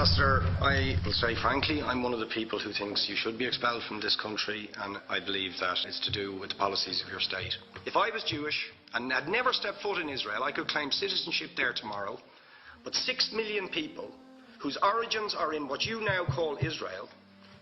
Ambassador, I will say frankly, I'm one of the people who thinks you should be expelled from this country, and I believe that it's to do with the policies of your state. If I was Jewish and had never stepped foot in Israel, I could claim citizenship there tomorrow, but 6 million people whose origins are in what you now call Israel,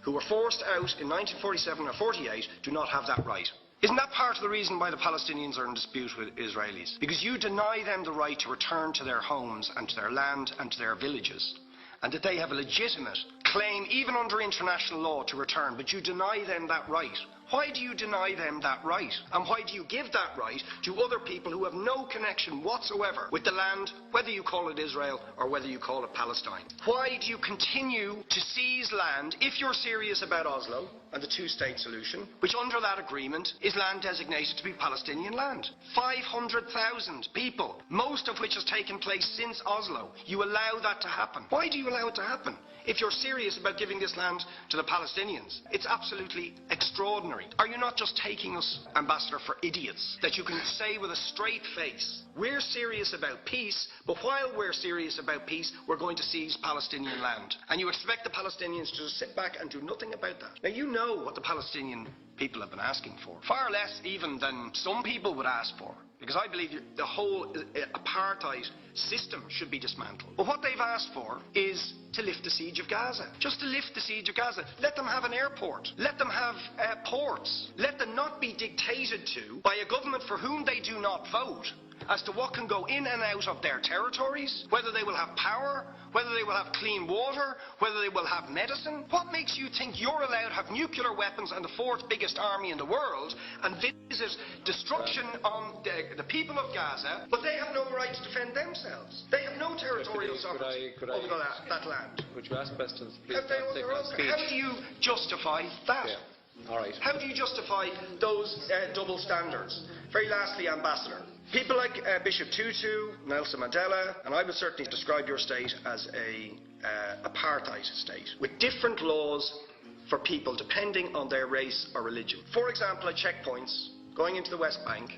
who were forced out in 1947 or 48, do not have that right. Isn't that part of the reason why the Palestinians are in dispute with Israelis? Because you deny them the right to return to their homes and to their land and to their villages, and that they have a legitimate claim, even under international law, to return, but you deny them that right. Why do you deny them that right? And why do you give that right to other people who have no connection whatsoever with the land, whether you call it Israel or whether you call it Palestine? Why do you continue to seize land, if you're serious about Oslo and the two-state solution, which under that agreement is land designated to be Palestinian land? 500,000 people, most of which has taken place since Oslo. You allow that to happen. Why do you allow it to happen? If you're serious about giving this land to the Palestinians, it's absolutely extraordinary. Are you not just taking us, Ambassador, for idiots? That you can say with a straight face, we're serious about peace, but while we're serious about peace, we're going to seize Palestinian land. And you expect the Palestinians to just sit back and do nothing about that. Now, you know what the Palestinian people have been asking for. Far less even than some people would ask for. Because I believe the whole apartheid system should be dismantled. But what they've asked for is to lift the siege of Gaza. Just to lift the siege of Gaza. Let them have an airport. Let them have ports. Let them not be dictated to by a government for whom they do not vote as to what can go in and out of their territories, whether they will have power, whether they will have clean water, whether they will have medicine. What makes you think you're allowed to have nuclear weapons and the fourth biggest army in the world and visit destruction on the people of Gaza, but they have no right to defend themselves? They have no territorial sovereignty over that land. Would you ask questions, please? How do you justify that? Yeah. All right. How do you justify those double standards? Very lastly, Ambassador, people like Bishop Tutu, Nelson Mandela, and I would certainly describe your state as a apartheid state, with different laws for people depending on their race or religion. For example, at checkpoints going into the West Bank,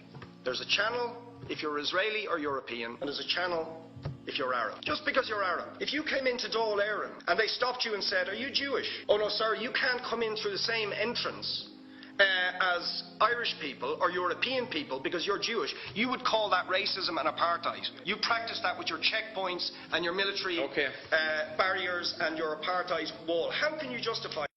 there's a channel if you're Israeli or European, and there's a channel if you're Arab. Just because you're Arab. If you came into Dáil Éireann and they stopped you and said, are you Jewish? Oh no, sorry, you can't come in through the same entrance as Irish people or European people because you're Jewish, you would call that racism and apartheid. You practice that with your checkpoints and your military barriers and your apartheid wall. How can you justify